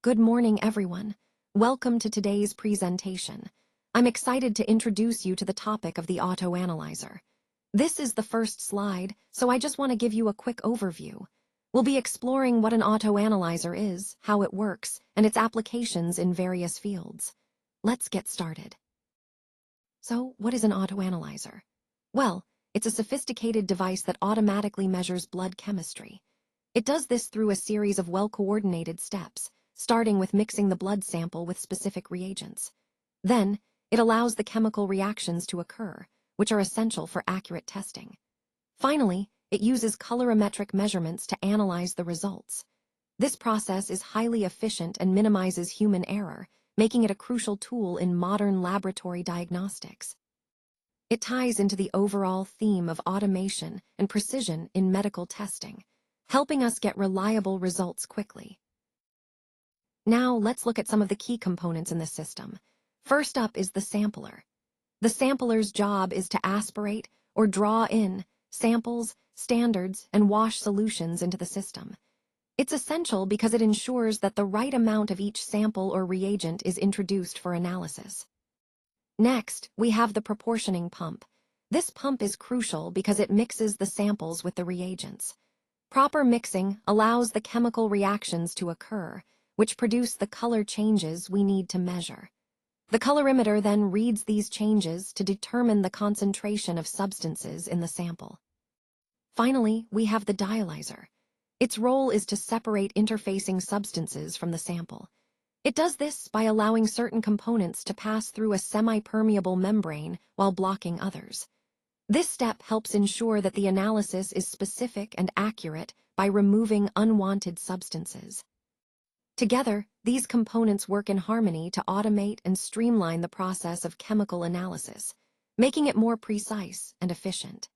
Good morning, everyone. Welcome to today's presentation. I'm excited to introduce you to the topic of the Autoanalyser. This is the first slide, so I just want to give you a quick overview. We'll be exploring what an autoanalyzer is, how it works, and its applications in various fields. Let's get started. So, what is an autoanalyzer? Well, it's a sophisticated device that automatically measures blood chemistry. It does this through a series of well-coordinated steps, starting with mixing the blood sample with specific reagents. Then, it allows the chemical reactions to occur, which are essential for accurate testing. Finally, it uses colorimetric measurements to analyze the results. This process is highly efficient and minimizes human error, making it a crucial tool in modern laboratory diagnostics. It ties into the overall theme of automation and precision in medical testing, helping us get reliable results quickly. Now, let's look at some of the key components in the system. First up is the sampler. The sampler's job is to aspirate or draw in samples, standards, and wash solutions into the system. It's essential because it ensures that the right amount of each sample or reagent is introduced for analysis. Next, we have the proportioning pump. This pump is crucial because it mixes the samples with the reagents. Proper mixing allows the chemical reactions to occur, which produce the color changes we need to measure. The colorimeter then reads these changes to determine the concentration of substances in the sample. Finally, we have the dialyzer. Its role is to separate interfacing substances from the sample. It does this by allowing certain components to pass through a semi-permeable membrane while blocking others. This step helps ensure that the analysis is specific and accurate by removing unwanted substances. Together, these components work in harmony to automate and streamline the process of chemical analysis, making it more precise and efficient.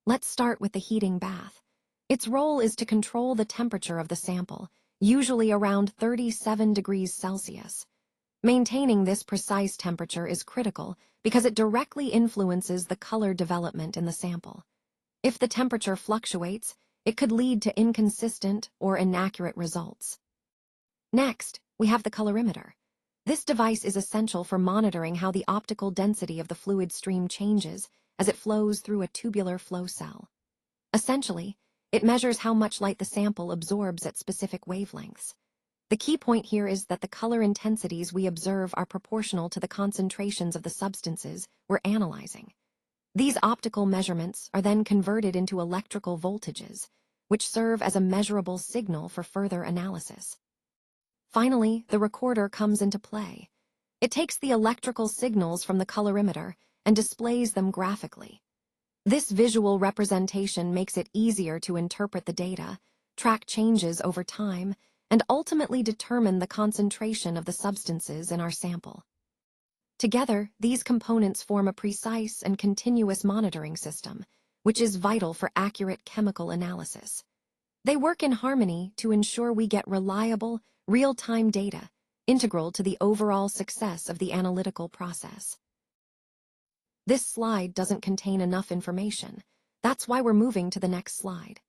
Let's start with the heating bath. Its role is to control the temperature of the sample, usually around 37 degrees Celsius. Maintaining this precise temperature is critical because it directly influences the color development in the sample. If the temperature fluctuates, it could lead to inconsistent or inaccurate results. Next, we have the colorimeter. This device is essential for monitoring how the optical density of the fluid stream changes as it flows through a tubular flow cell. Essentially, it measures how much light the sample absorbs at specific wavelengths. The key point here is that the color intensities we observe are proportional to the concentrations of the substances we're analyzing. These optical measurements are then converted into electrical voltages, which serve as a measurable signal for further analysis. Finally, the recorder comes into play. It takes the electrical signals from the colorimeter and displays them graphically. This visual representation makes it easier to interpret the data, track changes over time, and ultimately determine the concentration of the substances in our sample. Together, these components form a precise and continuous monitoring system, which is vital for accurate chemical analysis. They work in harmony to ensure we get reliable, real-time data, integral to the overall success of the analytical process. This slide doesn't contain enough information. That's why we're moving to the next slide.